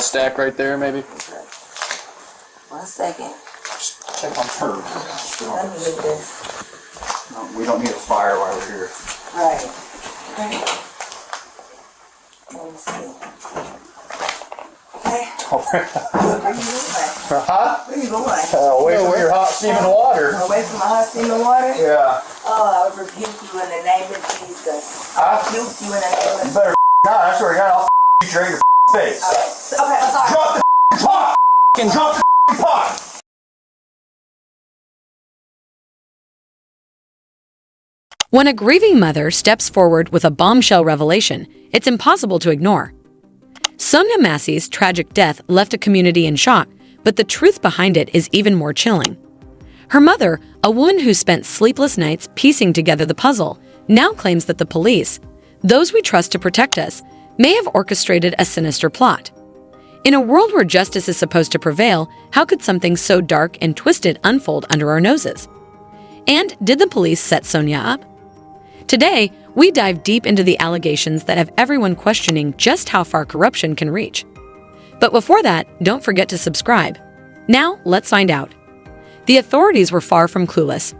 stack right there, maybe? Okay. 1 second. Just check on her. Let me get this. No, we don't need a fire while we're here. Right. Okay. Let me see. Okay. Where you going? Huh? Where you going? Away from your hot steaming water. Away from my hot steaming water? Yeah. Oh, I would rebuke you in the name of Jesus. I rebuke you in the name of You better not. I swear to God, I'll you straight in your face. Okay, I'm sorry. Drop the pot! Drop the pot! When a grieving mother steps forward with a bombshell revelation, it's impossible to ignore. Sonya Massey's tragic death left a community in shock, but the truth behind it is even more chilling. Her mother, a woman who spent sleepless nights piecing together the puzzle, now claims that the police, those we trust to protect us, may have orchestrated a sinister plot. In a world where justice is supposed to prevail, how could something so dark and twisted unfold under our noses? And did the police set Sonya up? Today, we dive deep into the allegations that have everyone questioning just how far corruption can reach. But before that, don't forget to subscribe. Now, let's find out. The authorities were far from clueless.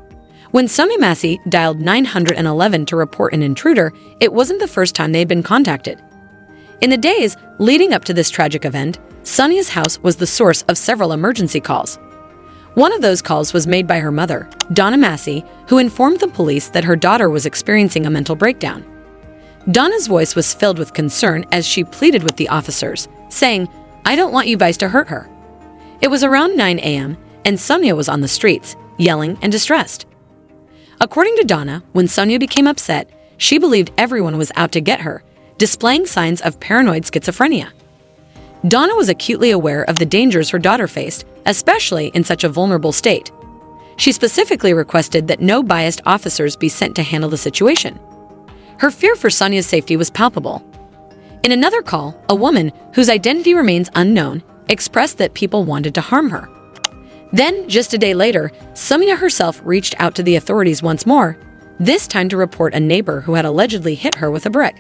When Sonya Massey dialed 911 to report an intruder, it wasn't the first time they had been contacted. In the days leading up to this tragic event, Sonya's house was the source of several emergency calls. One of those calls was made by her mother, Donna Massey, who informed the police that her daughter was experiencing a mental breakdown. Donna's voice was filled with concern as she pleaded with the officers, saying, "I don't want you guys to hurt her." It was around 9 a.m., and Sonya was on the streets, yelling and distressed. According to Donna, when Sonya became upset, she believed everyone was out to get her, displaying signs of paranoid schizophrenia. Donna was acutely aware of the dangers her daughter faced, especially in such a vulnerable state. She specifically requested that no biased officers be sent to handle the situation. Her fear for Sonya's safety was palpable. In another call, a woman, whose identity remains unknown, expressed that people wanted to harm her. Then, just a day later, Sonya herself reached out to the authorities once more, this time to report a neighbor who had allegedly hit her with a brick.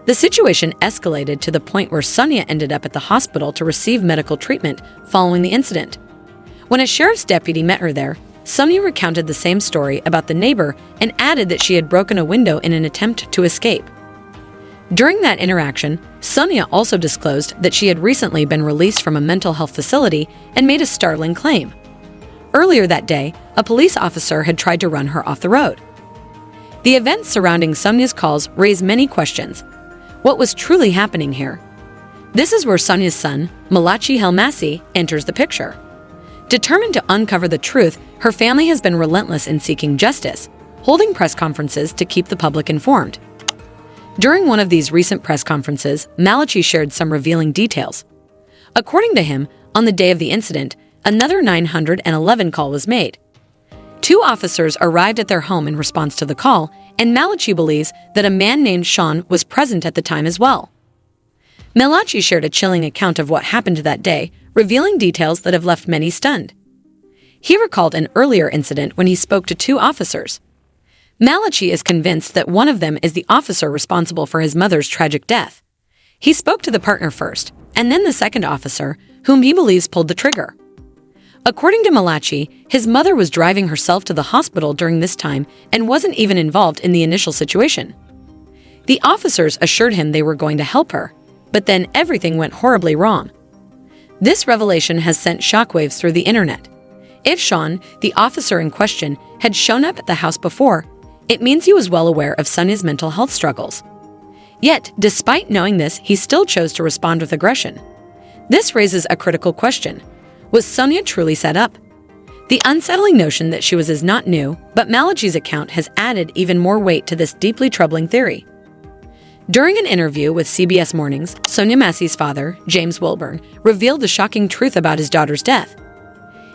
The situation escalated to the point where Sonya ended up at the hospital to receive medical treatment following the incident. When a sheriff's deputy met her there, Sonya recounted the same story about the neighbor and added that she had broken a window in an attempt to escape. During that interaction, Sonya also disclosed that she had recently been released from a mental health facility and made a startling claim. Earlier that day, a police officer had tried to run her off the road. The events surrounding Sonya's calls raised many questions. What was truly happening here? This is where Sonya's son, Malachi Massey, enters the picture. Determined to uncover the truth, her family has been relentless in seeking justice, holding press conferences to keep the public informed. During one of these recent press conferences, Malachi shared some revealing details. According to him, on the day of the incident, another 911 call was made. 2 officers arrived at their home in response to the call, and Malachi believes that a man named Shawn was present at the time as well. Malachi shared a chilling account of what happened that day, revealing details that have left many stunned. He recalled an earlier incident when he spoke to 2 officers. Malachi is convinced that one of them is the officer responsible for his mother's tragic death. He spoke to the partner first, and then the second officer, whom he believes pulled the trigger. According to Malachi, his mother was driving herself to the hospital during this time and wasn't even involved in the initial situation. The officers assured him they were going to help her, but then everything went horribly wrong. This revelation has sent shockwaves through the internet. If Shawn, the officer in question, had shown up at the house before, it means he was well aware of Sonya's mental health struggles. Yet, despite knowing this, he still chose to respond with aggression. This raises a critical question. Was Sonya truly set up? The unsettling notion that she was is not new, but Malachi's account has added even more weight to this deeply troubling theory. During an interview with CBS Mornings, Sonya Massey's father, James Wilburn, revealed the shocking truth about his daughter's death.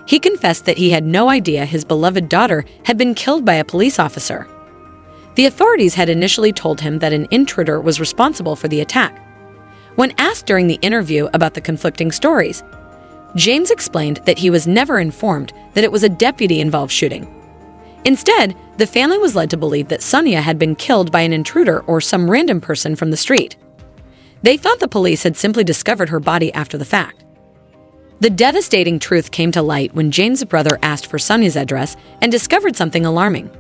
He confessed that he had no idea his beloved daughter had been killed by a police officer. The authorities had initially told him that an intruder was responsible for the attack. When asked during the interview about the conflicting stories, James explained that he was never informed that it was a deputy-involved shooting. Instead, the family was led to believe that Sonya had been killed by an intruder or some random person from the street. They thought the police had simply discovered her body after the fact. The devastating truth came to light when James' brother asked for Sonya's address and discovered something alarming.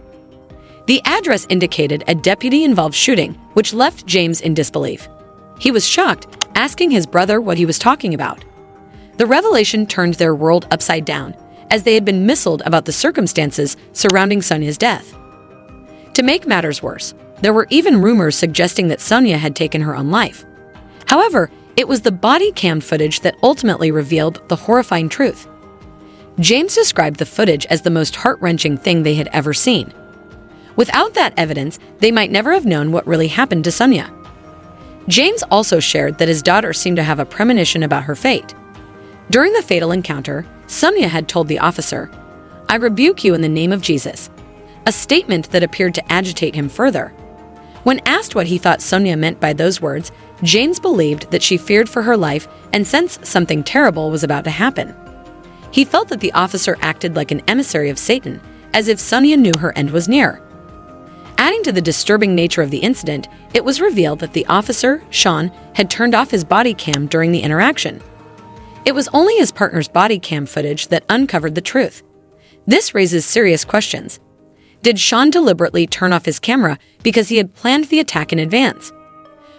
The address indicated a deputy-involved shooting, which left James in disbelief. He was shocked, asking his brother what he was talking about. The revelation turned their world upside down, as they had been misled about the circumstances surrounding Sonya's death. To make matters worse, there were even rumors suggesting that Sonya had taken her own life. However, it was the body cam footage that ultimately revealed the horrifying truth. James described the footage as the most heart-wrenching thing they had ever seen. Without that evidence, they might never have known what really happened to Sonya. James also shared that his daughter seemed to have a premonition about her fate. During the fatal encounter, Sonya had told the officer, "I rebuke you in the name of Jesus," a statement that appeared to agitate him further. When asked what he thought Sonya meant by those words, James believed that she feared for her life and sensed something terrible was about to happen. He felt that the officer acted like an emissary of Satan, as if Sonya knew her end was near. Adding to the disturbing nature of the incident, it was revealed that the officer, Shawn, had turned off his body cam during the interaction. It was only his partner's body cam footage that uncovered the truth. This raises serious questions. Did Shawn deliberately turn off his camera because he had planned the attack in advance?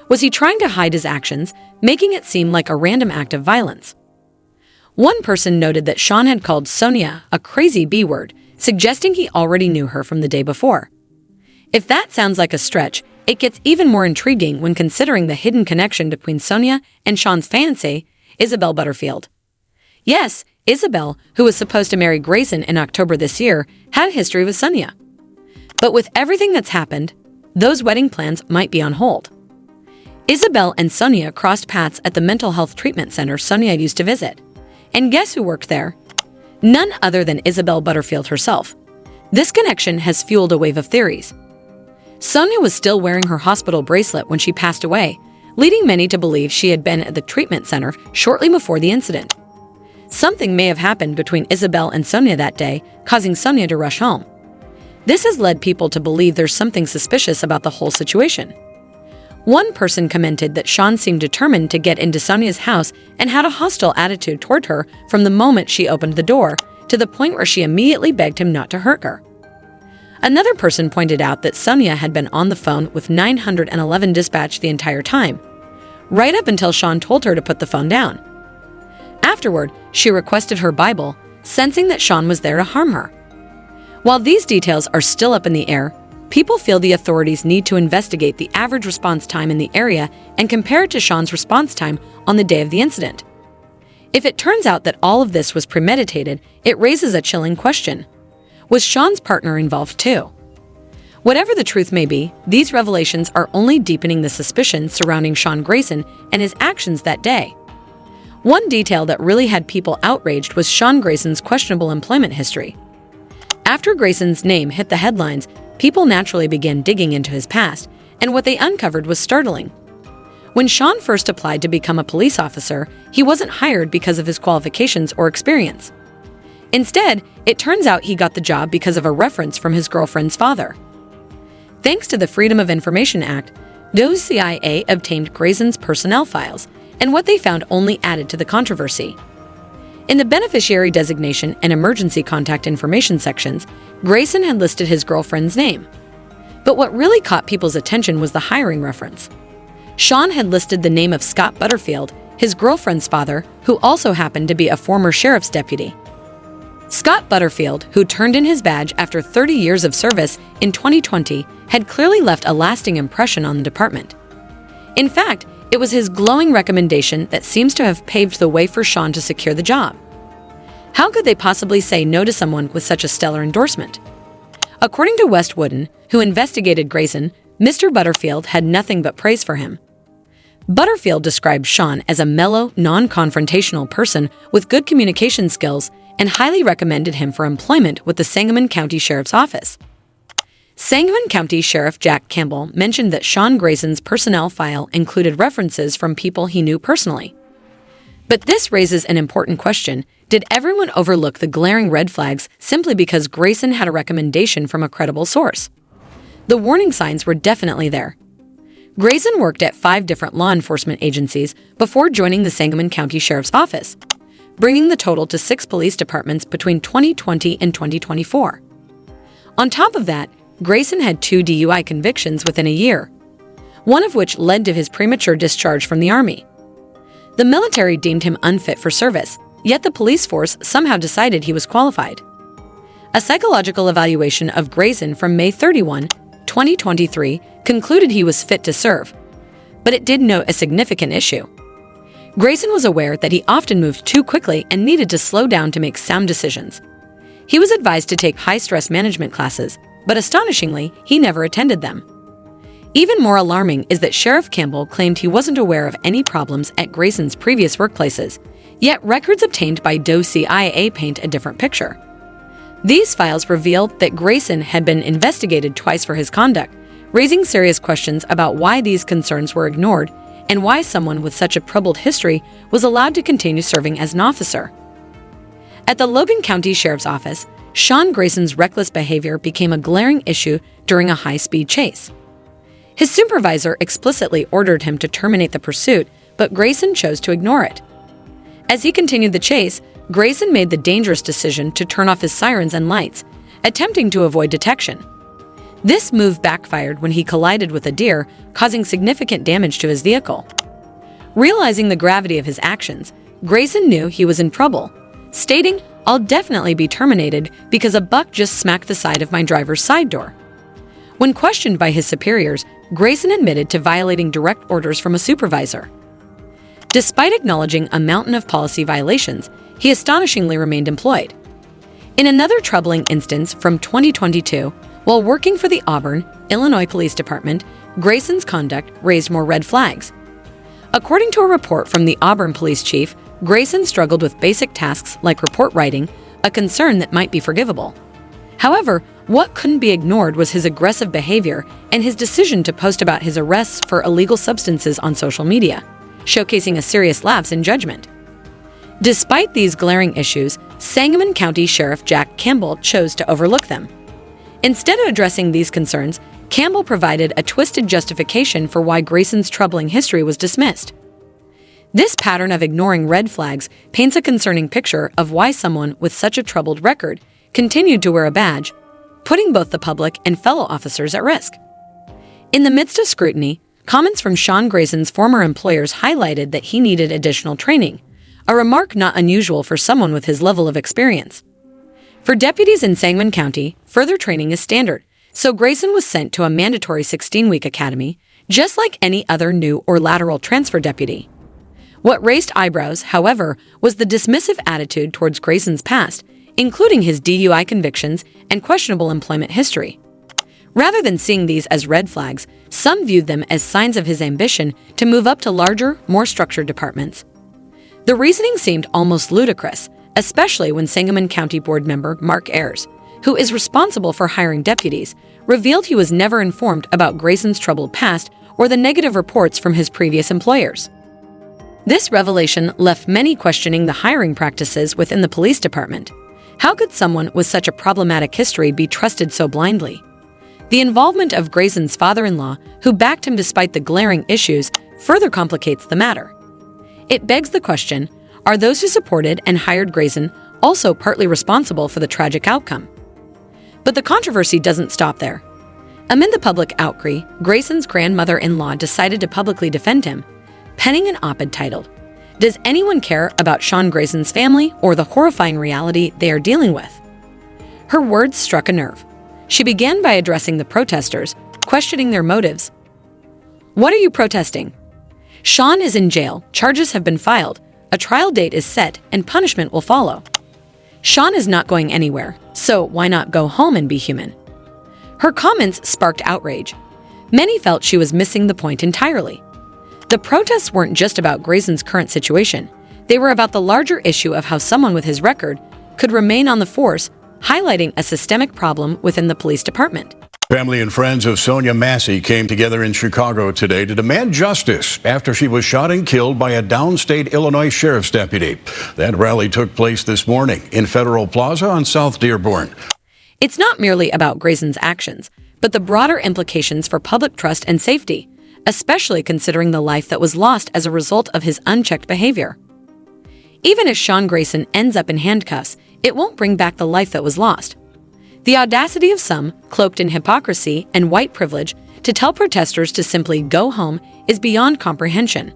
Was he trying to hide his actions, making it seem like a random act of violence? One person noted that Shawn had called Sonya a crazy B-word, suggesting he already knew her from the day before. If that sounds like a stretch, it gets even more intriguing when considering the hidden connection between Sonya and Shawn's fiancée, Isabel Butterfield. Yes, Isabel, who was supposed to marry Grayson in October this year, had a history with Sonya. But with everything that's happened, those wedding plans might be on hold. Isabel and Sonya crossed paths at the mental health treatment center Sonya used to visit. And guess who worked there? None other than Isabel Butterfield herself. This connection has fueled a wave of theories. Sonya was still wearing her hospital bracelet when she passed away, leading many to believe she had been at the treatment center shortly before the incident. Something may have happened between Isabel and Sonya that day, causing Sonya to rush home. This has led people to believe there's something suspicious about the whole situation. One person commented that Shawn seemed determined to get into Sonya's house and had a hostile attitude toward her from the moment she opened the door, to the point where she immediately begged him not to hurt her. Another person pointed out that Sonya had been on the phone with 911 dispatch the entire time, right up until Shawn told her to put the phone down. Afterward, she requested her Bible, sensing that Shawn was there to harm her. While these details are still up in the air, people feel the authorities need to investigate the average response time in the area and compare it to Shawn's response time on the day of the incident. If it turns out that all of this was premeditated, it raises a chilling question. Was Shawn's partner involved too? Whatever the truth may be, these revelations are only deepening the suspicion surrounding Shawn Grayson and his actions that day. One detail that really had people outraged was Shawn Grayson's questionable employment history. After Grayson's name hit the headlines, people naturally began digging into his past, and what they uncovered was startling. When Shawn first applied to become a police officer, he wasn't hired because of his qualifications or experience. Instead, it turns out he got the job because of a reference from his girlfriend's father. Thanks to the Freedom of Information Act, the CIA obtained Grayson's personnel files, and what they found only added to the controversy. In the beneficiary designation and emergency contact information sections, Grayson had listed his girlfriend's name. But what really caught people's attention was the hiring reference. Shawn had listed the name of Scott Butterfield, his girlfriend's father, who also happened to be a former sheriff's deputy. Scott Butterfield, who turned in his badge after 30 years of service in 2020, had clearly left a lasting impression on the department. In fact, it was his glowing recommendation that seems to have paved the way for Shawn to secure the job. How could they possibly say no to someone with such a stellar endorsement? According to West Wooden, who investigated Grayson, Mr. Butterfield had nothing but praise for him. Butterfield described Shawn as a mellow, non-confrontational person with good communication skills and highly recommended him for employment with the Sangamon County Sheriff's Office. Sangamon County Sheriff Jack Campbell mentioned that Shawn Grayson's personnel file included references from people he knew personally. But this raises an important question. Did everyone overlook the glaring red flags simply because Grayson had a recommendation from a credible source? The warning signs were definitely there. Grayson worked at 5 different law enforcement agencies before joining the Sangamon County Sheriff's Office, bringing the total to 6 police departments between 2020 and 2024. On top of that, Grayson had 2 DUI convictions within a year, one of which led to his premature discharge from the Army. The military deemed him unfit for service, yet the police force somehow decided he was qualified. A psychological evaluation of Grayson from May 31, 2023 concluded he was fit to serve, but it did note a significant issue. Grayson was aware that he often moved too quickly and needed to slow down to make sound decisions. He was advised to take high-stress management classes, but astonishingly, he never attended them. Even more alarming is that Sheriff Campbell claimed he wasn't aware of any problems at Grayson's previous workplaces, yet records obtained by Doe CIA paint a different picture. These files reveal that Grayson had been investigated twice for his conduct, raising serious questions about why these concerns were ignored and why someone with such a troubled history was allowed to continue serving as an officer. At the Logan County Sheriff's Office, Shawn Grayson's reckless behavior became a glaring issue during a high-speed chase. His supervisor explicitly ordered him to terminate the pursuit, but Grayson chose to ignore it. As he continued the chase, Grayson made the dangerous decision to turn off his sirens and lights, attempting to avoid detection. This move backfired when he collided with a deer, causing significant damage to his vehicle. Realizing the gravity of his actions, Grayson knew he was in trouble, stating, "I'll definitely be terminated because a buck just smacked the side of my driver's side door." When questioned by his superiors, Grayson admitted to violating direct orders from a supervisor. Despite acknowledging a mountain of policy violations, he astonishingly remained employed. In another troubling instance from 2022, while working for the Auburn, Illinois Police Department, Grayson's conduct raised more red flags. According to a report from the Auburn police chief, Grayson struggled with basic tasks like report writing, a concern that might be forgivable. However, what couldn't be ignored was his aggressive behavior and his decision to post about his arrests for illegal substances on social media, showcasing a serious lapse in judgment. Despite these glaring issues, Sangamon County Sheriff Jack Campbell chose to overlook them. Instead of addressing these concerns, Campbell provided a twisted justification for why Grayson's troubling history was dismissed. This pattern of ignoring red flags paints a concerning picture of why someone with such a troubled record continued to wear a badge, putting both the public and fellow officers at risk. In the midst of scrutiny, comments from Shawn Grayson's former employers highlighted that he needed additional training, a remark not unusual for someone with his level of experience. For deputies in Sangamon County, further training is standard, so Grayson was sent to a mandatory 16-week academy, just like any other new or lateral transfer deputy. What raised eyebrows, however, was the dismissive attitude towards Grayson's past, including his DUI convictions and questionable employment history. Rather than seeing these as red flags, some viewed them as signs of his ambition to move up to larger, more structured departments. The reasoning seemed almost ludicrous, especially when Sangamon County Board member Mark Ayers, who is responsible for hiring deputies, revealed he was never informed about Grayson's troubled past or the negative reports from his previous employers. This revelation left many questioning the hiring practices within the police department. How could someone with such a problematic history be trusted so blindly? The involvement of Grayson's father-in-law, who backed him despite the glaring issues, further complicates the matter. It begs the question, are those who supported and hired Grayson also partly responsible for the tragic outcome? But the controversy doesn't stop there. Amid the public outcry, Grayson's grandmother-in-law decided to publicly defend him, penning an op-ed titled, "Does anyone care about Shawn Grayson's family or the horrifying reality they are dealing with?" Her words struck a nerve. She began by addressing the protesters, questioning their motives. "What are you protesting? Shawn is in jail, charges have been filed, a trial date is set, and punishment will follow. Shawn is not going anywhere, so why not go home and be human?" Her comments sparked outrage. Many felt she was missing the point entirely. The protests weren't just about Grayson's current situation. They were about the larger issue of how someone with his record could remain on the force, highlighting a systemic problem within the police department. Family and friends of Sonya Massey came together in Chicago today to demand justice after she was shot and killed by a downstate Illinois sheriff's deputy. That rally took place this morning in Federal Plaza on South Dearborn. It's not merely about Grayson's actions, but the broader implications for public trust and safety, especially considering the life that was lost as a result of his unchecked behavior. Even if Shawn Grayson ends up in handcuffs, it won't bring back the life that was lost. The audacity of some, cloaked in hypocrisy and white privilege, to tell protesters to simply go home is beyond comprehension.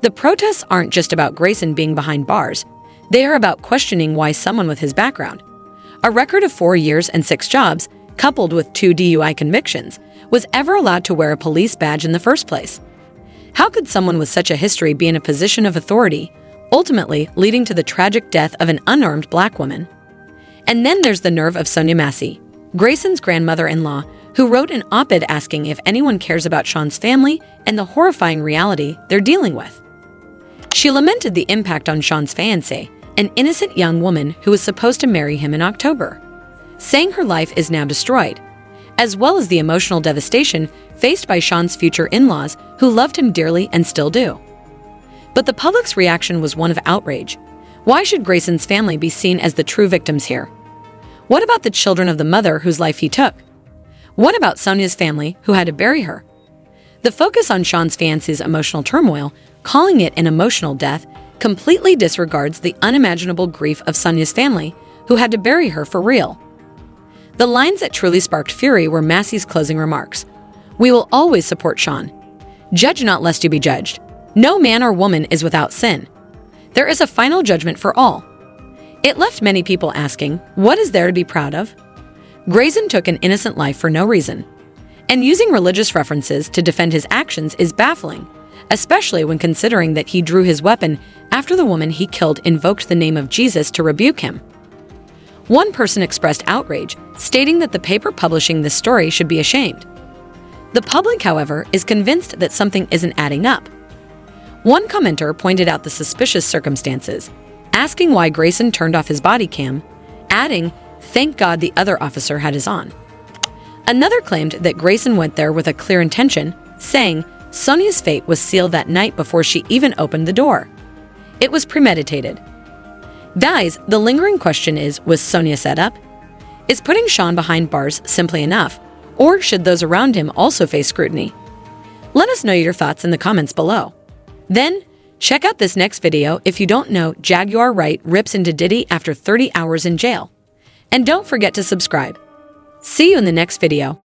The protests aren't just about Grayson being behind bars. They are about questioning why someone with his background, a record of 4 years and 6 jobs, coupled with 2 DUI convictions, was ever allowed to wear a police badge in the first place. How could someone with such a history be in a position of authority, ultimately leading to the tragic death of an unarmed black woman? And then there's the nerve of Sonya Massey, Grayson's grandmother-in-law, who wrote an op-ed asking if anyone cares about Shawn's family and the horrifying reality they're dealing with. She lamented the impact on Shawn's fiancée, an innocent young woman who was supposed to marry him in October, saying her life is now destroyed, as well as the emotional devastation faced by Shawn's future in-laws who loved him dearly and still do. But the public's reaction was one of outrage. Why should Grayson's family be seen as the true victims here? What about the children of the mother whose life he took? What about Sonya's family who had to bury her? The focus on Shawn's fiancée's emotional turmoil, calling it an emotional death, completely disregards the unimaginable grief of Sonya's family who had to bury her for real. The lines that truly sparked fury were Massey's closing remarks. "We will always support Shawn. Judge not lest you be judged. No man or woman is without sin. There is a final judgment for all." It left many people asking, what is there to be proud of? Grayson took an innocent life for no reason. And using religious references to defend his actions is baffling, especially when considering that he drew his weapon after the woman he killed invoked the name of Jesus to rebuke him. One person expressed outrage, stating that the paper publishing this story should be ashamed. The public, however, is convinced that something isn't adding up. One commenter pointed out the suspicious circumstances, asking why Grayson turned off his body cam, adding, "Thank God the other officer had his on." Another claimed that Grayson went there with a clear intention, saying Sonya's fate was sealed that night before she even opened the door. It was premeditated. Guys, the lingering question is, was Sonya set up? Is putting Shawn behind bars simply enough, or should those around him also face scrutiny? Let us know your thoughts in the comments below. Then, check out this next video if you don't know Jaguar Wright rips into Diddy after 30 hours in jail. And don't forget to subscribe. See you in the next video.